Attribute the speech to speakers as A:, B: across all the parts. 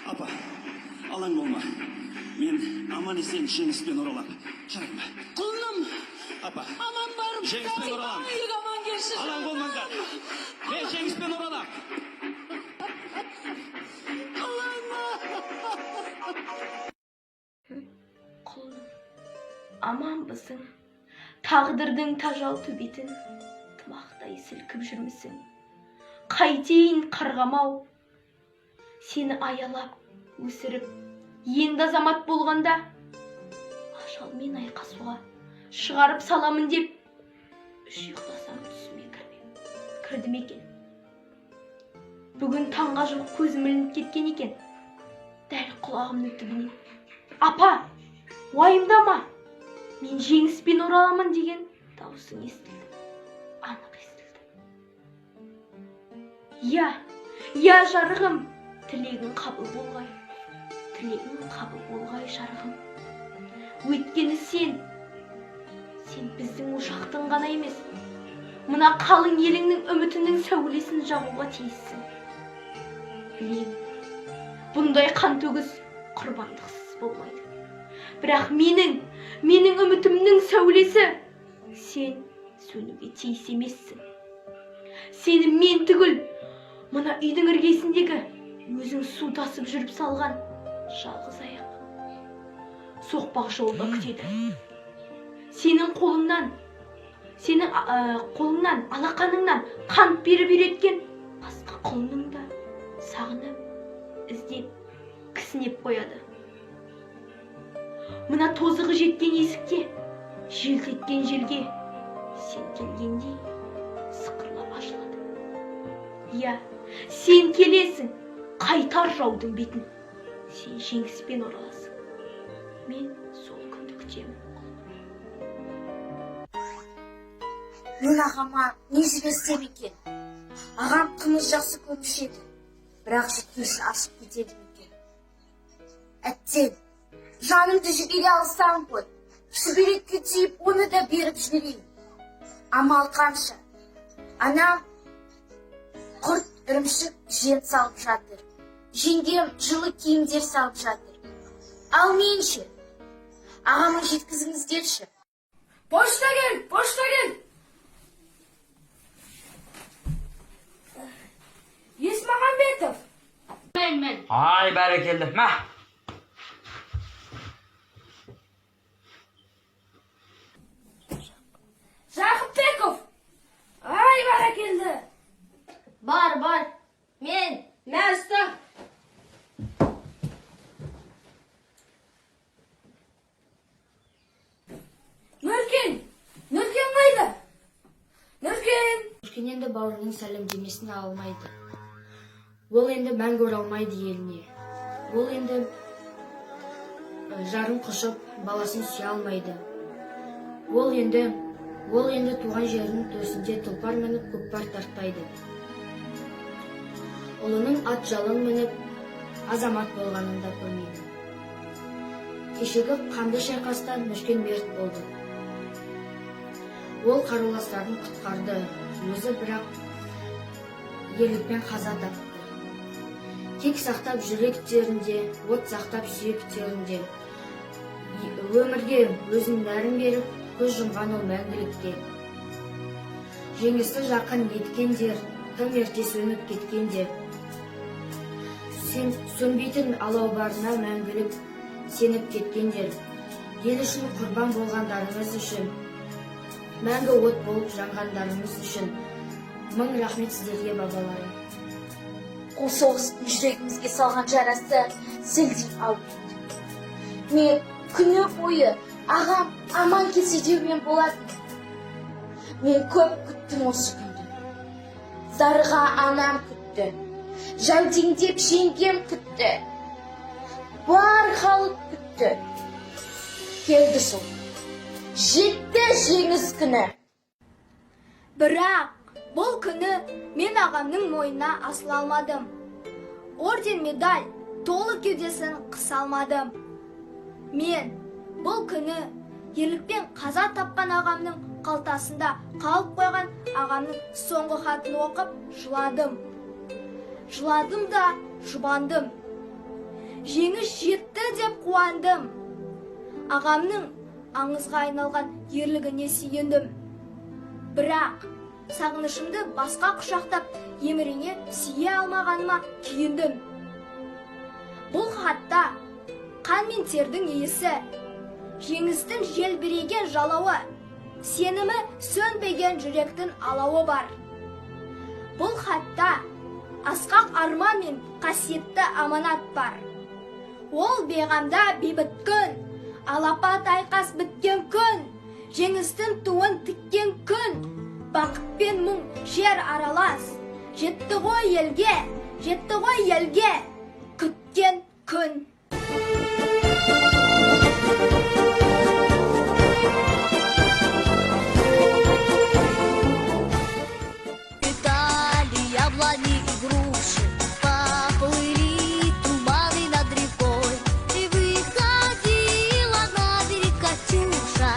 A: Апа, алаң болма. Мен аман есен жеңіспен оралам. Жарайма.
B: Құлыным,
A: Апа,
B: аман барып.
A: жеңіспен оралам.
B: Аман келші.
A: Алаң болмаңдар. Мен жеңіспен оралам.
C: Құлыным, аман бысың. Тағдырдың тажал төбетін тымақтай сілкіп жүрмісің. Қайтейін қарғамау, сені аялап, өсіріп, енді азамат болғанда, ажалмен айқасуға шығарып саламын деп, үш ұйықтасам түсіме кірдім екен. Бүгін таңға жоқ көзім ілініп кеткен екен. Дәл құлағымның түбінен. Апа, уайымдама, мен жеңіспен ораламын деген даусың естілді. Анық естілді. Я, жарығым, тілегің қабыл болғай. Тілегің қабыл болғай, жарығым. Өйткені сен біздің ошақтың ғана емес, мына қалың еліңнің үмітінің сәулесін жағуға тиіссің. Білем, бұндай қан төгіс құрбандықсыз болмайды. Бірақ менің үмітімнің сәулесі сен сөнуге тиіс емессің. Сені мен түгіл, мына үйдің іргесіндегі өзің су тасып жүріп салған жалғыз аяқ соқпақ жолда күтеді. Сенің қолыңнан, алақаныңнан қант беріп үйреткен басқа құлының да сағынып, іздеп, кісінеп қояды. Мына тозығы жеткен есікте, желтеткен желге сен келгендей сықырлап ашылады. Сен келесің, қайтар жаудың бетін. Сен жеңіспен ораласың. Мен сол күнді күтемін.
D: Мен ағама не жіберсем екен? Ағам қымыз жақсы көруші еді, бірақ жеткенше ашып кетеді екен. Әттең, жанымды жібере алсам ғой, шүберекке түйіп, оны да беріп жіберейін. Амал қанша? Анам құрт, ірімшік, жем салып жатыр. Жеңгем жылы киімдер салып жатыр. Ал мен ше? Ағамы жеткізіңіздерші.
B: Почта кел! Есмағамбетов. Мен.
E: Ай, бәрекелді. Мә!
B: Жақыпбеков. Ай, бәрекелді.
C: Бар. Мен.
B: Мәсті. Нұркен қайда?
F: Нұркен енді бауырының сәлемдемесін алмайды. Ол енді мәңгі оралмайды еліне. Ол енді жарын құшып, баласын сүйе алмайды. Ол енді туған жерінің төсінде тұлпар мініп көкпар тартпайды. Ұлының ат жалын мініп азамат болғанын да көрмейді. Кешегі қанды шайқастан Нұркен мерт болды. Ол қаруластарын құтқарды, өзі бірақ ерлікпен қаза тапты. Кек сақтап жүректерінде, от сақтап сүйектерінде. Өмірге өзін нәрін беріп, көз жұмған ол мәңгілікте. Жеңісті жақын еткендер, тым ерте сөніп кеткендер. Сөнбейтін алау барына мәңгілік сеніп кеткендер. Ел үшін құрбан болғандарыңыз үшін, мәңгі от болып жанғандарыңыз үшін мың рахмет сіздерге, бабаларым.
D: Қол соғыстың жүрегімізге салған жарасы сілдей ауырды. Мен күні бойы ағам аман келсе деумен болатын. Мен көп күттім осы күнді. Зарыға анам күтті. Жәудеңдеп жеңгем күтті. Бар халық күтті. Келді сол. Жетті жеңіс күні.
C: Бірақ бұл күні мен ағамның мойнына асыла алмадым. Орден медаль толы кеудесін қыса алмадым. Мен бұл күні ерлікпен қаза тапқан ағамның қалтасында қалып қойған ағамның соңғы хатын оқып жыладым. Жыладым да жұбандым. жеңіс жетті деп қуандым. Ағамның аңызға айналған ерлігіне сүйендім. Бірақ сағынышымды басқа құшақтап емірене сүйе алмағаныма күйіндім. Бұл хатта қан мен тердің иісі, жеңістің желбіреген жалауы, сенімі сөнбеген жүректің алауы бар. Бұл хатта асқақ арман мен қасиетті аманат бар. Ол бейғамда бейбіт күн, алапат айқас біткен күн, жеңістің туын тіккен күн, бақыт пен мұң жер аралас. Жетті ғой елге, күткен күн.
E: Цветали яблони и груши, поплыли туманы над рекой. И выходила на берег Катюша,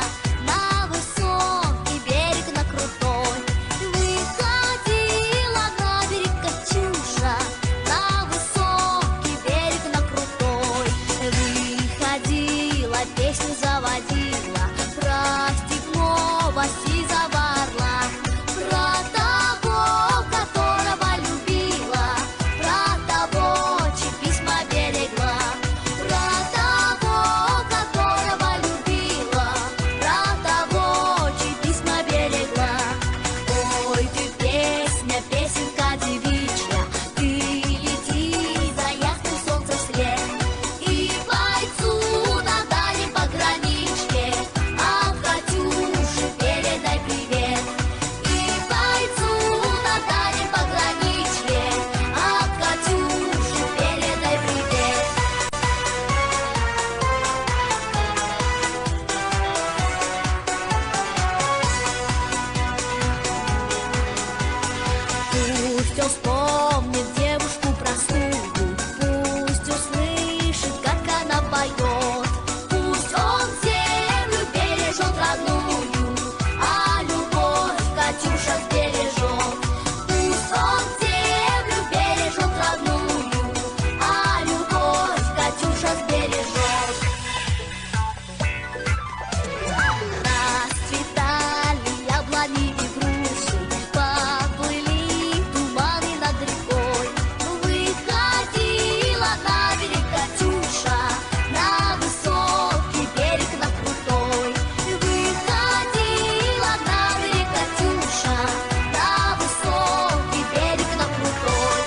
E: на высокий берег, на крутой. И выходила на берег Катюша, на высокий берег, на крутой. Выходила, песню заводила, про степного сизого орла, про того, которого любила, про того, чьи письма берегла, про того, которого любила, про того, чьи письма берегла. Ой, ты песня, песенка девичья, ты лети за ясным солнцем след, и бойцу на дальней пограничке от Катюши передай привет. И бойцу на дальней пограничке от Катюши передай привет. Пусть он вспомнит девушку простую, пусть услышит, как она поет. Пусть он землю бережет родную, а любовь Катюша сбережет. Пусть он землю бережет родную, а любовь Катюша сбережет. Расцветали яблони и груши, поплыли туманы над рекой. Выходила на берег Катюша, на высокий берег, на крутой. Выходила на берег Катюша, на высокий берег, на крутой.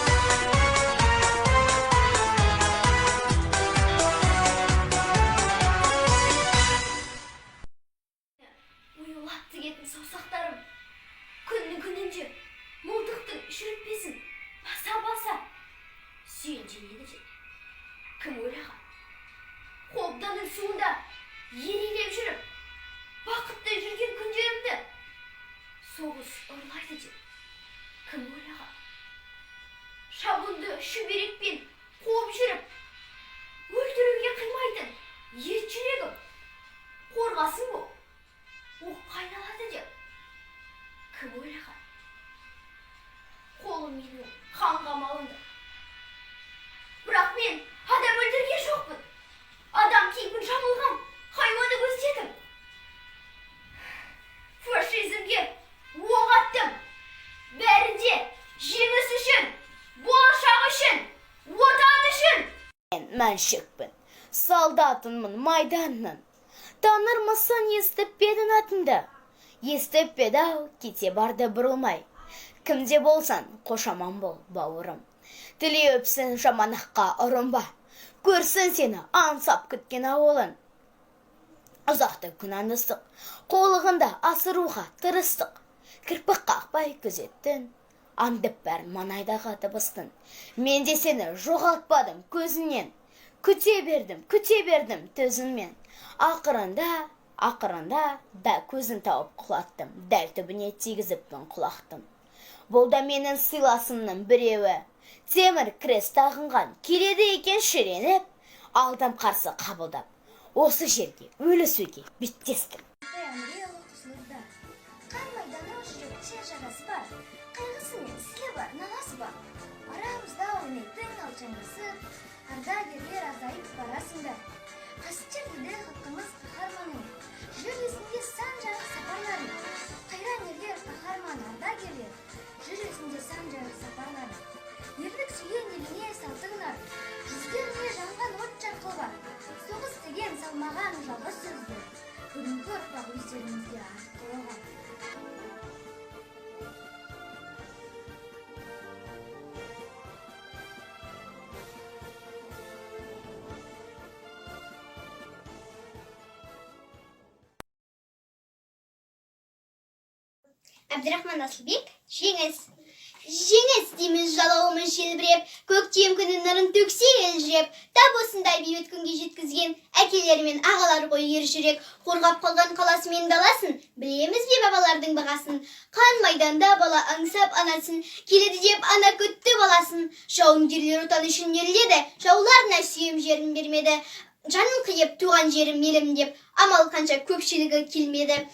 B: Уюлап тігетін саусақтарым, күннің мылтықтың шүріппесін баса сүйенженеді де. Кім ойлаған? Қобданың суында ерелеп жүріп, бақытты жүрген күндерімді соғыс ұрлайды деп. Кім ойлаған? Шабынды шүберекпен қуып жүріп, өлтіруге қимайтын ет жүрегім қорғасын бұл. Оқ қайналады деп. Кім ойлаған? Қолым менің қанға малынды. Бірақ мен адам өлтірген жоқпын. Адам кейпін жамылған хайуанды көздедім. Фашизмге оқ аттым. Бәрі де жеңіс үшін, болашақ үшін, отан үшін.
E: Мен мәншекпін, солдатынмын майданның. Таныр мысын естіп педің атынды? Естіп педі-ау, кете барды бұрылмай. Кімде болсан, қошаман бол, бауырым. Тіле өпсін жаманаққа ұрынба. Көрсін сені аңсап күткен ауылын. Ұзақты күнандыстық, қолығында асыруға тырыстық. Кірпік қақпай күзеттін, аңдып бәрін манайдағы дыбыстың. Мен де сені жоғалтпадым көзінен. Күте бердім төзіңмен. Ақырында да көзін тауып құлаттым, дәл түбіне тигізіппін құлақтым. Бұл да менің сыйласымның біреуі. Темір крест тағынған келеді екен шіреніп, алдым қарсы қабылдап, осы жерге өлісуге беттестім.
C: Қан майданы жүрек шершарасы бар, қайғысы мен сілі бар, нанасы бар. Арамызда ойнайтын алжаңғысы, ардагерлер азайып барасыңдар. Қасиетті тілді халқымыз қаһарманы, жыр есінде сан жарық сапарлары. Қайран ерлер, қаһарман ардагерлер, жыр есінде сан жарық сапарлары. Ерлік сүйген еліне салтыңдар, жүздеріне жанған от жарқыл бар. Соғыс деген салмаған жалғыз сөзді, бүгінгі ұрпақ өздеріңізге артылған.
B: Әбдірахман Асылбек, жеңіс. Жеңіс дейміз жалауымыз желбіреп, көктем күні нұрын төксе елжіреп, тап осындай бейбіт күнге жеткізген әкелер мен ағалар ғой ер жүрек, қорғап қалған қаласы мен даласын, білеміз бе бабалардың бағасын, қан майданда бала аңсап анасын, келеді деп ана күтті баласын, жауынгерлер отан үшін ерледі, жауларына сүйем жерін бермеді, жанын қиып туған жерім елім деп, амал қанша көпшілігі келмеді.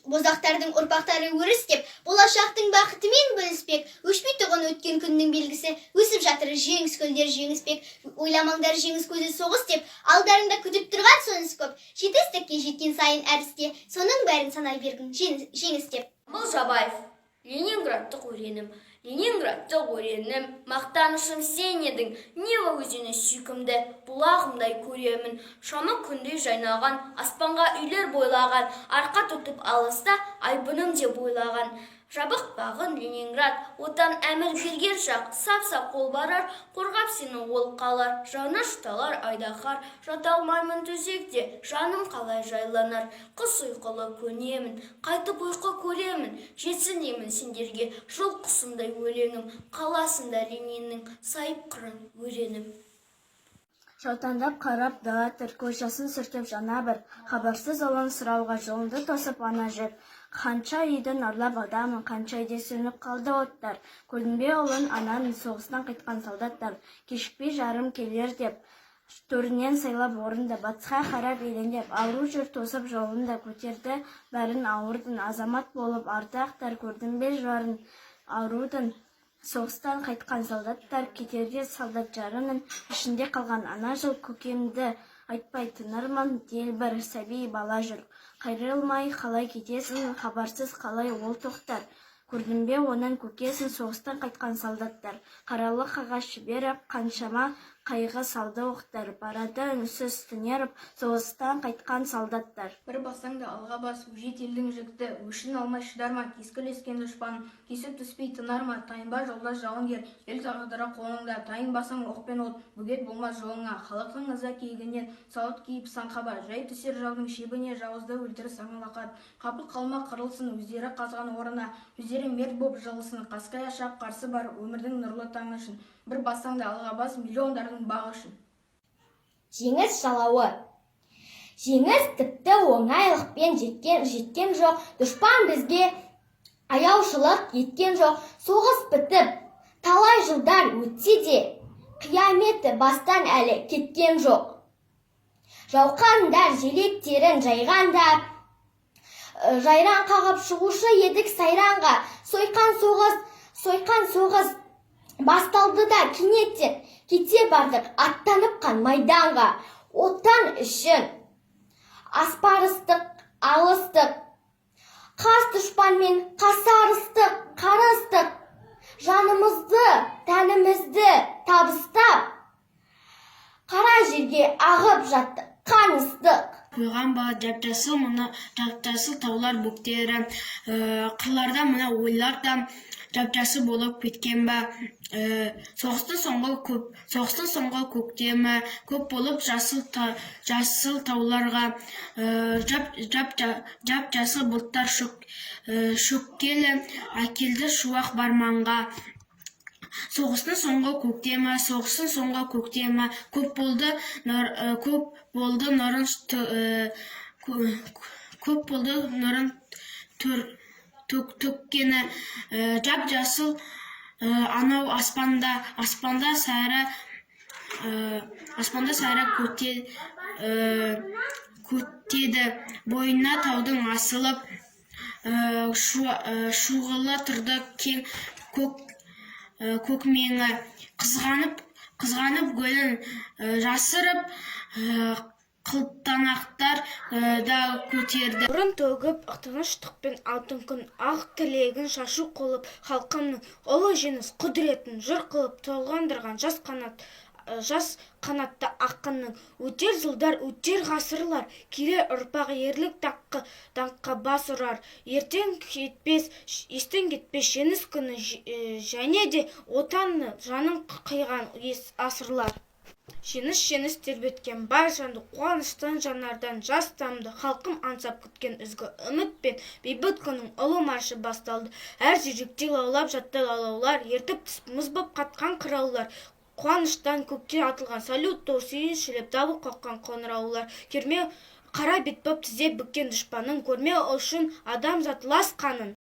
B: Бозақтардың ұрпақтары өріс деп, болашақтың бақытымен бөліспек, өшпей тұғын өткен күннің белгісі, өсіп жатыр жеңіс гүлдер жеңіспек. Ойламаңдар жеңіс көзі соғыс деп, алдарында күтіп тұрған соныс көп. Жетістікке жеткен сайын әрісте, соның бәрін санай бергін жеңіс деп.
F: Бұл Жабаев, Ленинградтық өренім, Ленинградтық өренім, мақтанышым сен едің, Нева өзені сүйкімді, бұлағымдай көремін, шамы күндей жайнаған, аспанға үйлер бойлаған, арқа тұтып алыста айбыным деп ойлаған. Жабық бағын Ленинград, отан әмір берген шақ, сап-сап қол барар, қорғап сені ол қалар, жаны жұталар айдаһар, жата алмаймын төсекте, жаным қалай жайланар, құс ұйқылы көнемін, қайтып ұйқы көремін, жетсін деймін сендерге, жыл құсындай өлеңім, қаласында Лениннің сайып қырын өренім.
C: Жаутаңдап қарап дала тұр, көз жасын сүртіп жана бір, хабарсыз ұлын сұрауға жолынды тосып ана жүр. Қанша үйдің ұрлап адамын, қанша үйде сөніп қалды оттар. Көрінбе ұлын ананың соғыстан қайтқан солдаттар, кешікпей жарым келер деп, төрінен сайлап орынды, батысқа қарап елендеп, ауру жүр тосып жолында көтерді, бәрін ауырдың, азамат болып артақтар, көрдің бе жарын аурудың. Соғыстан қайтқан солдаттар, кетерде солдат жарының, ішінде қалған ана жыл көкемді айтпай тынырмын, дел бір сәби бала жүр. Қайрылмай қалай кетесің, хабарсыз қалай ол тоқтар. Көрдің бе оның көкесін соғыстан қайтқан солдаттар. Қаралы қағаз жіберіп, қаншама қайғы салды оқтар. Барады үнсіз түнеріп, соғыстан қайтқан солдаттар.
F: Бір басаңды алға бас, өжет елдің жүкті, өшін алмай шыдарма, кескілескен дұшпан, кесіп түспей тынарма, тайынба жолда жауынгер, ел тағдыры қолыңда, тайынбасаң оқпен от, бөгет болмас жолыңа, халықтың ыза кегінен, сауыт киіп саңқаба, жай түсер жаудың шебіне, жауызды өлтір саңылақат, қапы қалма қырылсын, өздері қазған орына, өздері мерт боп жылысын, қасқая шап қарсы бар өмірдің нұрлы таңы үшін, бір басаңды алға бас, миллиондардың бағы үшін.
B: Жеңіс жалауы. Жеңіс тіпті оңайлықпен жеткен жоқ, дұшпан бізге аяушылық еткен жоқ, соғыс бітіп, талай жылдар өтсе де, қияметі бастан әлі кеткен жоқ. Жауқандар желектерін жайғанда, жайран қағып шығушы едік сайранға, сойқан соғыс басталды да кенеттен, кете бардық аттанып қан майданға, отан үшін аспарыстық, алыстық, қас дұшпанмен қасарыстық, қарыстық, жанымызды, тәнімізді табыстап, қара жерге ағып жаттық, қаныстық.
G: Қойған ба жап-жасыл, мұны жап-жасыл таулар бөктері, қырларда мұна ойлар да жап-жасыл болып кеткен ба, соғыстың соңғы көктемі көп болып жасыл тауларға, жап-жасыл бұлттар шөккелі әкелді шуақ барманға. Соғыстың соңғы көктемі көп болды нұрын төккені, жап-жасыл анау аспанда сайра көтеді, бойына таудың асылып, шуғылы тұрды кең көкмеңі, қызғанып гүлін жасырып, қылтанақтар да көтерді.
C: Бұрын төгіп, тыныштық пен алтын күн ақ тілегін шашу қылып, халқымның ұлы жеңіс құдіретін жыр қылып толғандырған жас қанатты ақынның өтер жылдар, өтер ғасырлар, келер ұрпақ ерлік даңққа бас ұрар. Естен кетпес жеңіс күні және де отанны жанын қиған асырлар. Жеңіс тербеткен бай жанды қуаныштан жанардан жас тамды, халқым аңсап күткен ізгі үміт пен бейбіт күннің ұлы маршы басталды. Әр жүректе лаулап жатты лаулаулар, ертіп мұз боп қатқан қыраулар. Қуаныштан көкке атылған салют тау сүйіншілеп дабыл қаққан қоңыраулар. Керме қара бет боп тізе бүккен дұшпанын, көрме үшін адамзат лас қанын.